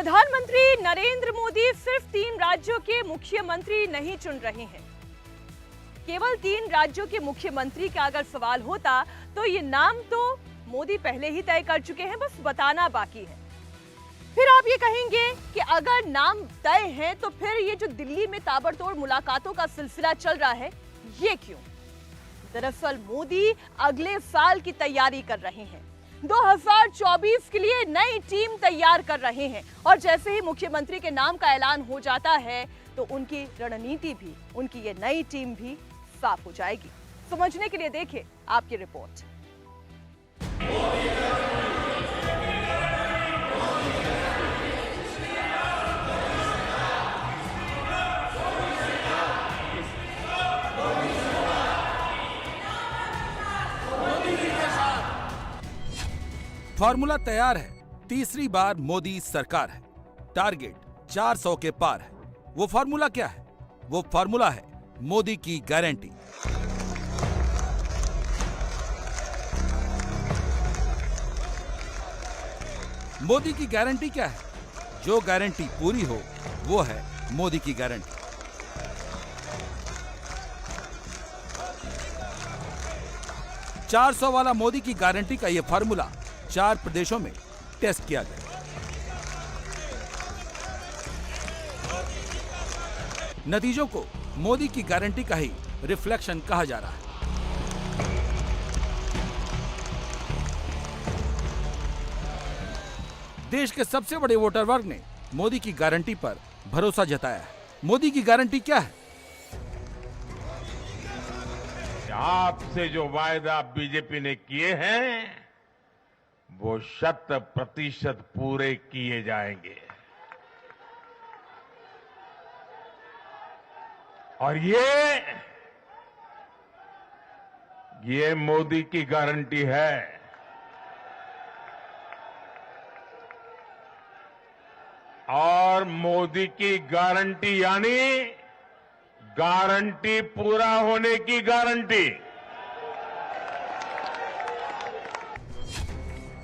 प्रधानमंत्री नरेंद्र मोदी सिर्फ 3 राज्यों के मुख्यमंत्री नहीं चुन रहे हैं। केवल 3 राज्यों के मुख्यमंत्री का अगर सवाल होता तो ये नाम तो मोदी पहले ही तय कर चुके हैं, बस बताना बाकी है। फिर आप ये कहेंगे कि अगर नाम तय है तो फिर ये जो दिल्ली में ताबड़तोड़ मुलाकातों का सिलसिला चल रहा है, ये क्यों? दरअसल मोदी अगले साल की तैयारी कर रहे हैं। 2024 के लिए नई टीम तैयार कर रहे हैं और जैसे ही मुख्यमंत्री के नाम का ऐलान हो जाता है तो उनकी रणनीति भी, उनकी ये नई टीम भी साफ हो जाएगी। समझने के लिए देखिए आपकी रिपोर्ट। फॉर्मूला तैयार है, तीसरी बार मोदी सरकार है। टारगेट 400 के पार है। वो फॉर्मूला क्या है? वो फॉर्मूला है मोदी की गारंटी। मोदी की गारंटी क्या है? जो गारंटी पूरी हो वो है मोदी की गारंटी। $400 वाला मोदी की गारंटी का यह फॉर्मूला 4 प्रदेशों में टेस्ट किया गया। नतीजों को मोदी की गारंटी का ही रिफ्लेक्शन कहा जा रहा है। देश के सबसे बड़े वोटर वर्ग ने मोदी की गारंटी पर भरोसा जताया है। मोदी की गारंटी क्या है? आपसे जो वायदा बीजेपी ने किए हैं वो 100% पूरे किए जाएंगे और ये मोदी की गारंटी है। और मोदी की गारंटी यानी गारंटी पूरा होने की गारंटी।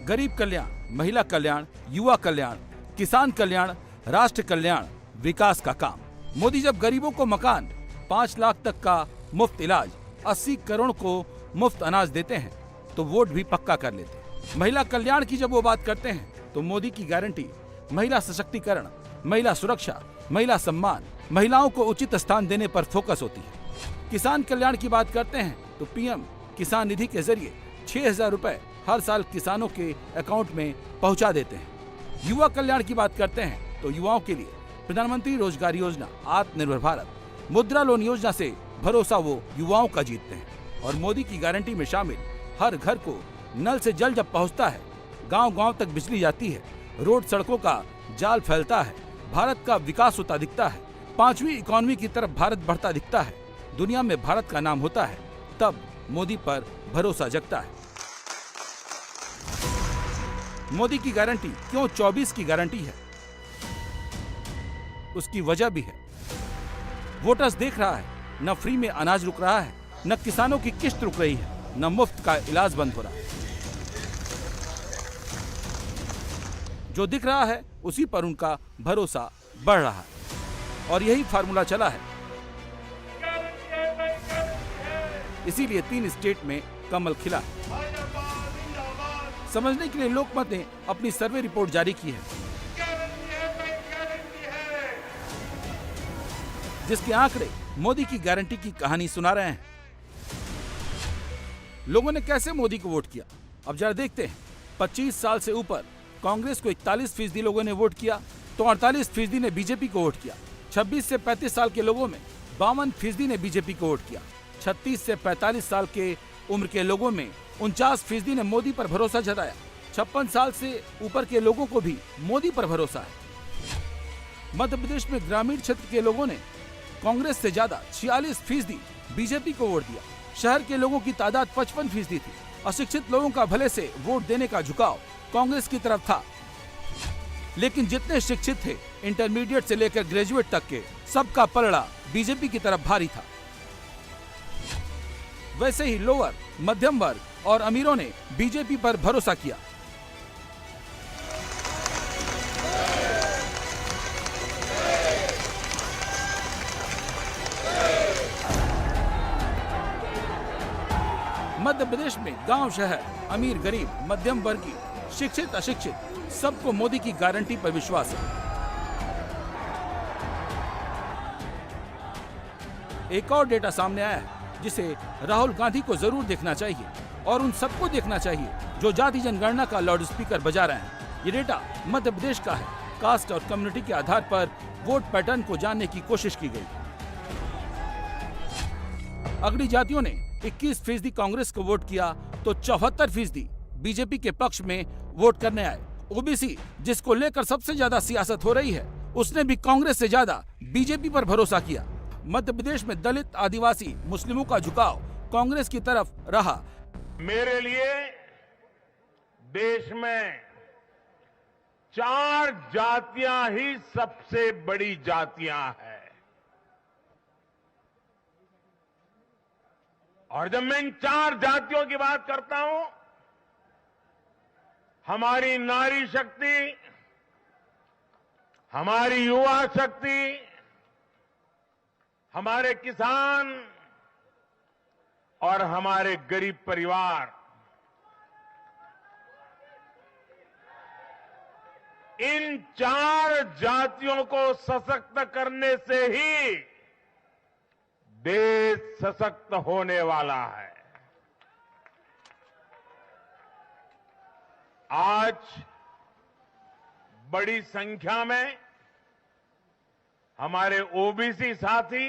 गरीब कल्याण, महिला कल्याण, युवा कल्याण, किसान कल्याण, राष्ट्र कल्याण, विकास का काम। मोदी जब गरीबों को मकान, 5 लाख तक का मुफ्त इलाज, 80 करोड़ को मुफ्त अनाज देते हैं तो वोट भी पक्का कर लेते हैं। महिला कल्याण की जब वो बात करते हैं तो मोदी की गारंटी महिला सशक्तिकरण, महिला सुरक्षा, महिला सम्मान, महिलाओं को उचित स्थान देने पर फोकस होती है। किसान कल्याण की बात करते हैं तो पीएम किसान निधि के जरिए 6,000 रुपए हर साल किसानों के अकाउंट में पहुंचा देते हैं। युवा कल्याण की बात करते हैं तो युवाओं के लिए प्रधानमंत्री रोजगार योजना, आत्मनिर्भर भारत, मुद्रा लोन योजना से भरोसा वो युवाओं का जीतते हैं। और मोदी की गारंटी में शामिल हर घर को नल से जल जब पहुंचता है, गांव-गांव तक बिजली जाती है, रोड सड़कों का जाल फैलता है, भारत का विकास होता दिखता है, 5वीं इकोनॉमी की तरफ भारत बढ़ता दिखता है, दुनिया में भारत का नाम होता है, तब मोदी पर भरोसा जगता है। मोदी की गारंटी क्यों 24 की गारंटी है? उसकी वजह भी है। वोटर्स देख रहा है, न फ्री में अनाज रुक रहा है, न किसानों की किश्त रुक रही है, न मुफ्त का इलाज बंद हो रहा है। जो दिख रहा है उसी पर उनका भरोसा बढ़ रहा है और यही फार्मूला चला है। इसीलिए 3 स्टेट में कमल खिला है। समझने के लिए लोकमत ने अपनी सर्वे रिपोर्ट जारी की है, जिसके आंकड़े मोदी की गारंटी की कहानी सुना रहे हैं। लोगों ने कैसे मोदी को वोट किया, अब जरा देखते हैं। 25 साल से ऊपर कांग्रेस को 41% लोगों ने वोट किया तो 48% ने बीजेपी को वोट किया। 26 से 35 साल के लोगों में 52% ने बीजेपी को वोट किया। 36 से 45 साल के उम्र के लोगों में 49% ने मोदी पर भरोसा जताया। 56 साल से ऊपर के लोगों को भी मोदी पर भरोसा है। मध्य प्रदेश में ग्रामीण क्षेत्र के लोगों ने कांग्रेस से ज्यादा 46% बीजेपी को वोट दिया। शहर के लोगों की तादाद 55% थी। अशिक्षित लोगों का भले से वोट देने का झुकाव कांग्रेस की तरफ था, लेकिन जितने शिक्षित थे, इंटरमीडिएट से लेकर ग्रेजुएट तक के, सबका पलड़ा बीजेपी की तरफ भारी था। वैसे ही लोअर, मध्यम वर्ग और अमीरों ने बीजेपी पर भरोसा किया। मध्य प्रदेश में गांव शहर, अमीर गरीब, मध्यम वर्गीय, शिक्षित अशिक्षित सबको मोदी की गारंटी पर विश्वास है। एक और डेटा सामने आया है जिसे राहुल गांधी को जरूर देखना चाहिए और उन सबको देखना चाहिए जो जाति जनगणना का लाउड स्पीकर बजा रहे हैं। ये डेटा मध्य प्रदेश का है। कास्ट और कम्युनिटी के आधार पर वोट पैटर्न को जानने की कोशिश की गई। अगड़ी जातियों ने 21% कांग्रेस को वोट किया तो 74% बीजेपी के पक्ष में वोट करने आए। ओबीसी, जिसको लेकर सबसे ज्यादा सियासत हो रही है, उसने भी कांग्रेस से ज्यादा बीजेपी पर भरोसा किया। मध्य प्रदेश में दलित, आदिवासी, मुस्लिमों का झुकाव कांग्रेस की तरफ रहा। मेरे लिए देश में 4 जातियां ही सबसे बड़ी जातियां हैं। और जब मैं इन 4 जातियों की बात करता हूं, हमारी नारी शक्ति, हमारी युवा शक्ति, हमारे किसान और हमारे गरीब परिवार, इन 4 जातियों को सशक्त करने से ही देश सशक्त होने वाला है। आज बड़ी संख्या में हमारे ओबीसी साथी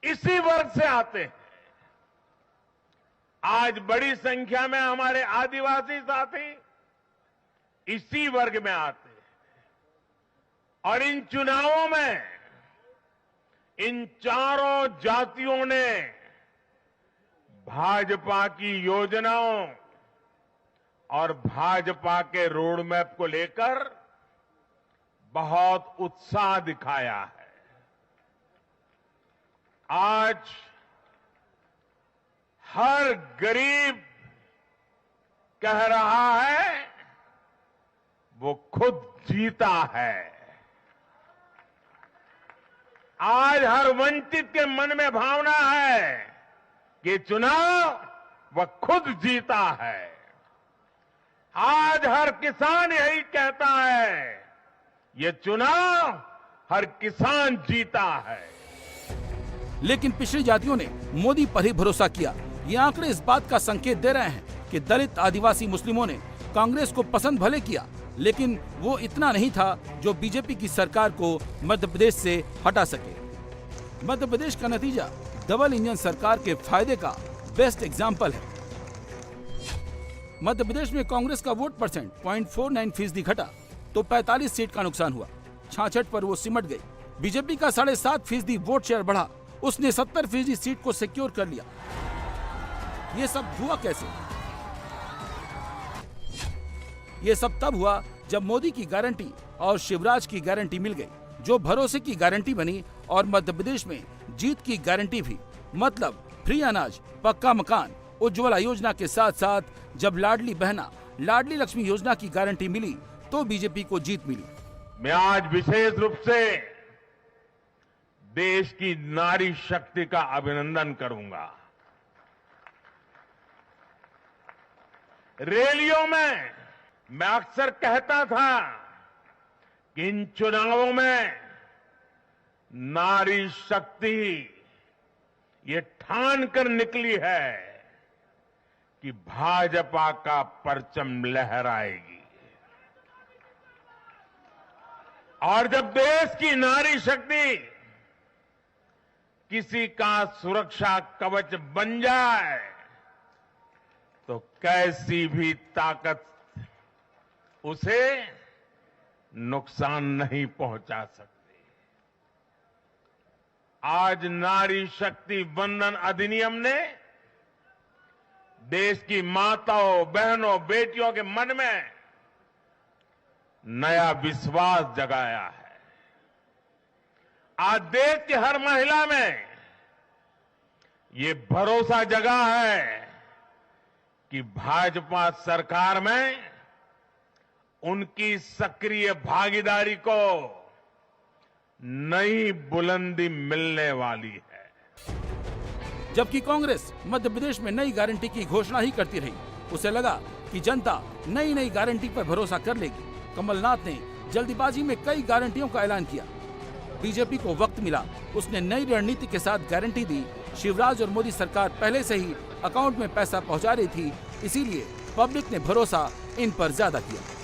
इसी वर्ग से आते हैं। आज बड़ी संख्या में हमारे आदिवासी साथी इसी वर्ग में आते हैं। और इन चुनावों में इन चारों जातियों ने भाजपा की योजनाओं और भाजपा के रोड मैप को लेकर बहुत उत्साह दिखाया है। आज हर गरीब कह रहा है वो खुद जीता है। आज हर वंचित के मन में भावना है कि चुनाव वह खुद जीता है। आज हर किसान यही कहता है, ये चुनाव हर किसान जीता है। लेकिन पिछड़ी जातियों ने मोदी पर ही भरोसा किया। ये आंकड़े इस बात का संकेत दे रहे हैं कि दलित, आदिवासी, मुस्लिमों ने कांग्रेस को पसंद भले किया, लेकिन वो इतना नहीं था जो बीजेपी की सरकार को मध्य प्रदेश से हटा सके। मध्य प्रदेश का नतीजा डबल इंजन सरकार के फायदे का बेस्ट एग्जाम्पल है। मध्य प्रदेश में कांग्रेस का वोट परसेंट 0.49% घटा तो 45 सीट का नुकसान हुआ। 66 पर वो सिमट गई। बीजेपी का 7.5% वोट शेयर बढ़ा, उसने 70% सीट को सिक्योर कर लिया। ये सब हुआ कैसे? ये सब तब हुआ जब मोदी की गारंटी और शिवराज की गारंटी मिल गई, जो भरोसे की गारंटी बनी और मध्य प्रदेश में जीत की गारंटी भी। मतलब फ्री अनाज, पक्का मकान, उज्ज्वला योजना के साथ साथ जब लाडली बहना, लाडली लक्ष्मी योजना की गारंटी मिली तो बीजेपी को जीत मिली। मैं आज विशेष रूप से देश की नारी शक्ति का अभिनंदन करूंगा। रैलियों में मैं अक्सर कहता था कि इन चुनावों में नारी शक्ति ये ठान कर निकली है कि भाजपा का परचम लहराएगी। और जब देश की नारी शक्ति किसी का सुरक्षा कवच बन जाए तो कैसी भी ताकत उसे नुकसान नहीं पहुंचा सकती। आज नारी शक्ति वंदन अधिनियम ने देश की माताओं, बहनों, बेटियों के मन में नया विश्वास जगाया है। आज देश की हर महिला में ये भरोसा जगा है कि भाजपा सरकार में उनकी सक्रिय भागीदारी को नई बुलंदी मिलने वाली है। जबकि कांग्रेस मध्य प्रदेश में नई गारंटी की घोषणा ही करती रही। उसे लगा कि जनता नई नई गारंटी पर भरोसा कर लेगी। कमलनाथ ने जल्दबाजी में कई गारंटियों का ऐलान किया। बीजेपी को वक्त मिला, उसने नई रणनीति के साथ गारंटी दी। शिवराज और मोदी सरकार पहले से ही अकाउंट में पैसा पहुंचा रही थी, इसीलिए पब्लिक ने भरोसा इन पर ज्यादा किया।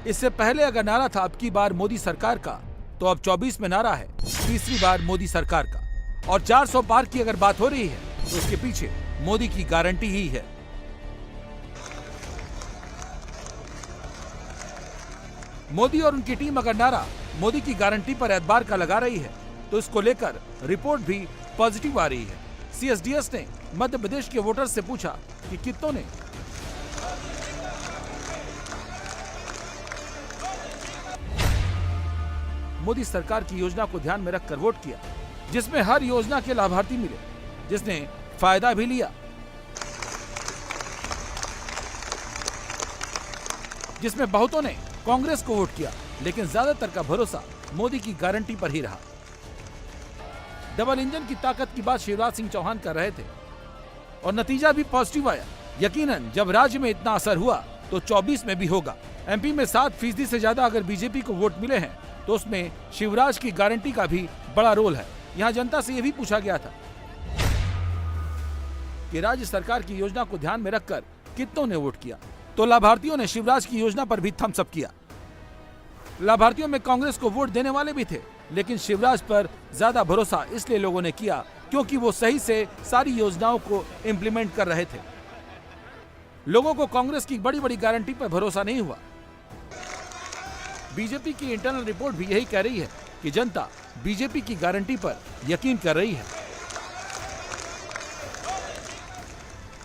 इससे पहले अगर नारा था अब की बार मोदी सरकार का, तो अब 24 में नारा है तीसरी बार मोदी सरकार का। और 400 पार की अगर बात हो रही है तो उसके पीछे मोदी की गारंटी ही है। मोदी और उनकी टीम अगर नारा मोदी की गारंटी पर एतबार का लगा रही है तो इसको लेकर रिपोर्ट भी पॉजिटिव आ रही है। सीएसडीएस ने मध्य प्रदेश के वोटर्स से पूछा कि कितनों ने मोदी सरकार की योजना को ध्यान में रखकर वोट किया, जिसमें हर योजना के लाभार्थी मिले, जिसने फायदा भी लिया, जिसमें बहुतों ने कांग्रेस को वोट किया, लेकिन ज्यादातर का भरोसा मोदी की गारंटी पर ही रहा। डबल इंजन की ताकत की बात शिवराज सिंह चौहान कर रहे थे और नतीजा भी पॉजिटिव आया। यकीनन जब राज्य में इतना असर हुआ तो 24 में भी होगा। एमपी में 7% से ज्यादा अगर बीजेपी को वोट मिले हैं तो उसमें शिवराज की गारंटी का भी बड़ा रोल है। यहां जनता से यह भी पूछा गया था कि राज्य सरकार की योजना को ध्यान में रखकर कितनों ने वोट किया, तो लाभार्थियों ने शिवराज की योजना पर भी थम्स अप किया। लाभार्थियों में कांग्रेस को वोट देने वाले भी थे, लेकिन शिवराज पर ज्यादा भरोसा इसलिए लोगों ने किया क्योंकि वो सही से सारी योजनाओं को इम्प्लीमेंट कर रहे थे। लोगों को कांग्रेस की बड़ी बड़ी गारंटी पर भरोसा नहीं हुआ। बीजेपी की इंटरनल रिपोर्ट भी यही कह रही है कि जनता बीजेपी की गारंटी पर यकीन कर रही है।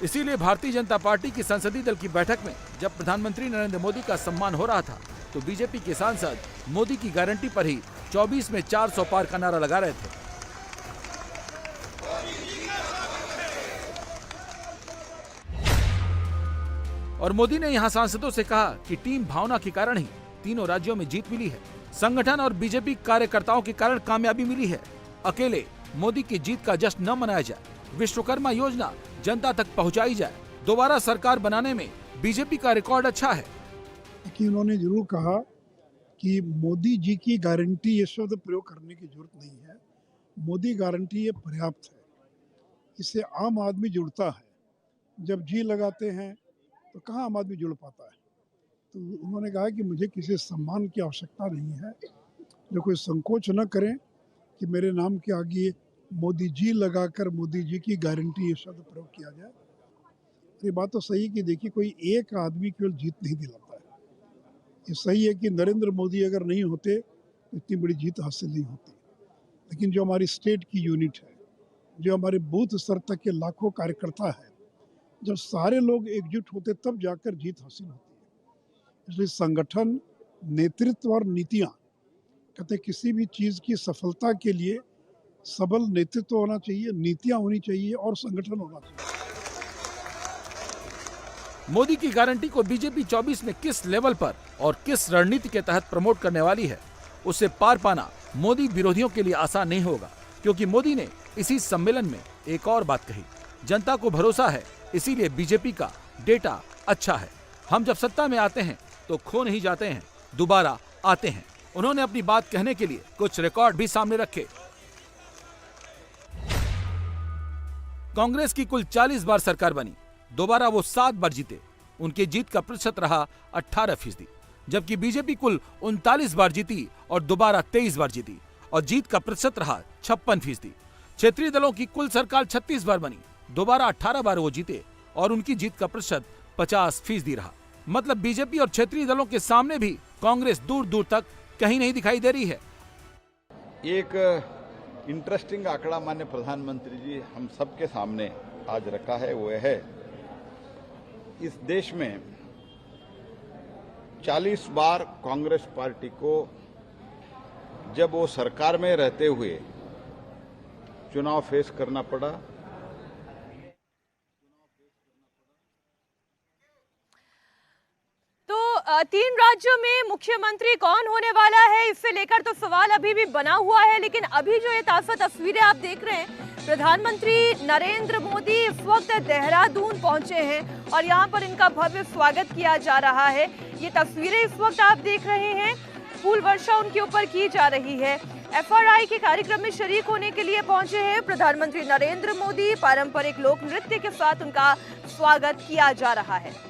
इसीलिए भारतीय जनता पार्टी की संसदीय दल की बैठक में जब प्रधानमंत्री नरेंद्र मोदी का सम्मान हो रहा था तो बीजेपी के सांसद मोदी की गारंटी पर ही 24 में 400 पार का नारा लगा रहे थे। और मोदी ने यहां सांसदों से कहा कि टीम भावना के कारण ही तीनों राज्यों में जीत मिली है। संगठन और बीजेपी कार्यकर्ताओं के कारण कामयाबी मिली है। अकेले मोदी की जीत का जश्न न मनाया जाए, विश्वकर्मा योजना जनता तक पहुंचाई जाए। दोबारा सरकार बनाने में बीजेपी का रिकॉर्ड अच्छा है। कि उन्होंने जरूर कहा कि मोदी जी की गारंटी ये शब्द प्रयोग करने की जरूरत नहीं है। मोदी गारंटी ये पर्याप्त है, इससे आम आदमी जुड़ता है। जब जी लगाते हैं तो कहाँ आम आदमी जुड़ पाता है। तो उन्होंने कहा कि मुझे किसी सम्मान की आवश्यकता नहीं है, जो कोई संकोच न करें कि मेरे नाम के आगे मोदी जी लगाकर मोदी जी की गारंटी ये शब्द प्रयोग किया जाए। ये बात तो सही कि देखिए कोई एक आदमी केवल जीत नहीं दिलाता है। ये सही है कि नरेंद्र मोदी अगर नहीं होते तो इतनी बड़ी जीत हासिल नहीं होती, लेकिन जो हमारी स्टेट की यूनिट है, जो हमारे बूथ स्तर तक के लाखों कार्यकर्ता है, जब सारे लोग एकजुट होते तब जाकर जीत हासिल होती है। इसलिए संगठन, नेतृत्व और नीतियाँ, कहते किसी भी चीज़ की सफलता के लिए सबल नेतृत्व होना चाहिए, नीतियाँ होनी चाहिए और संगठन होना चाहिए। मोदी की गारंटी को बीजेपी 24 में किस लेवल पर और किस रणनीति के तहत प्रमोट करने वाली है, उसे पार पाना मोदी विरोधियों के लिए आसान नहीं होगा, क्योंकि मोदी ने इसी सम्मेलन में एक और बात कही, जनता को भरोसा है, इसीलिए बीजेपी का डेटा अच्छा है। हम जब सत्ता में आते हैं तो खो नहीं जाते हैं, दोबारा आते हैं। उन्होंने अपनी बात कहने के लिए कुछ रिकॉर्ड भी सामने रखे। कांग्रेस की कुल 40 बार सरकार बनी, दोबारा वो 7 बार जीते। उनकी जीत का प्रतिशत रहा 18%, जबकि बीजेपी कुल 39 बार जीती और दोबारा 23 बार जीती और जीत का प्रतिशत रहा 56%। क्षेत्रीय दलों की कुल सरकार 36 बार बनी, दोबारा 18 बार वो जीते और उनकी जीत का प्रतिशत 50% रहा। मतलब बीजेपी और क्षेत्रीय दलों के सामने भी कांग्रेस दूर दूर तक कहीं नहीं दिखाई दे रही है। एक इंटरेस्टिंग आंकड़ा माननीय प्रधानमंत्री जी हम सबके सामने आज रखा है, वो है इस देश में 40 बार कांग्रेस पार्टी को जब वो सरकार में रहते हुए चुनाव फेस करना पड़ा। तो 3 राज्यों में मुख्यमंत्री कौन होने वाला है, इससे लेकर तो सवाल अभी भी बना हुआ है। लेकिन अभी जो ये ताज़ा तस्वीरें आप देख रहे हैं, प्रधानमंत्री नरेंद्र मोदी इस वक्त देहरादून पहुंचे हैं और यहां पर इनका भव्य स्वागत किया जा रहा है। ये तस्वीरें इस वक्त आप देख रहे हैं, फूल वर्षा उनके ऊपर की जा रही है। FRI के कार्यक्रम में शरीक होने के लिए पहुंचे हैं प्रधानमंत्री नरेंद्र मोदी। पारंपरिक लोक नृत्य के साथ उनका स्वागत किया जा रहा है।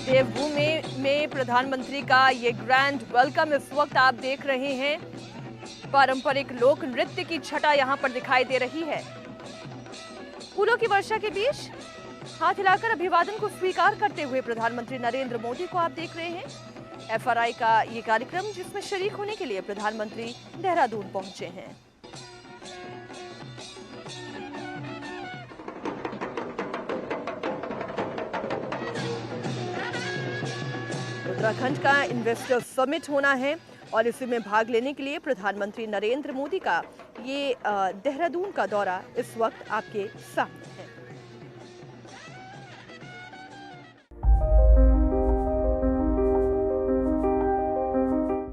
देवभूमि में प्रधानमंत्री का ये ग्रैंड वेलकम इस वक्त आप देख रहे हैं। पारंपरिक लोक नृत्य की छटा यहां पर दिखाई दे रही है। फूलों की वर्षा के बीच हाथ हिलाकर अभिवादन को स्वीकार करते हुए प्रधानमंत्री नरेंद्र मोदी को आप देख रहे हैं। FRI का ये कार्यक्रम जिसमें शरीक होने के लिए प्रधानमंत्री देहरादून पहुंचे हैं। उत्तराखंड का इन्वेस्टर समिट होना है और इसी में भाग लेने के लिए प्रधानमंत्री नरेंद्र मोदी का ये देहरादून का दौरा इस वक्त आपके सामने।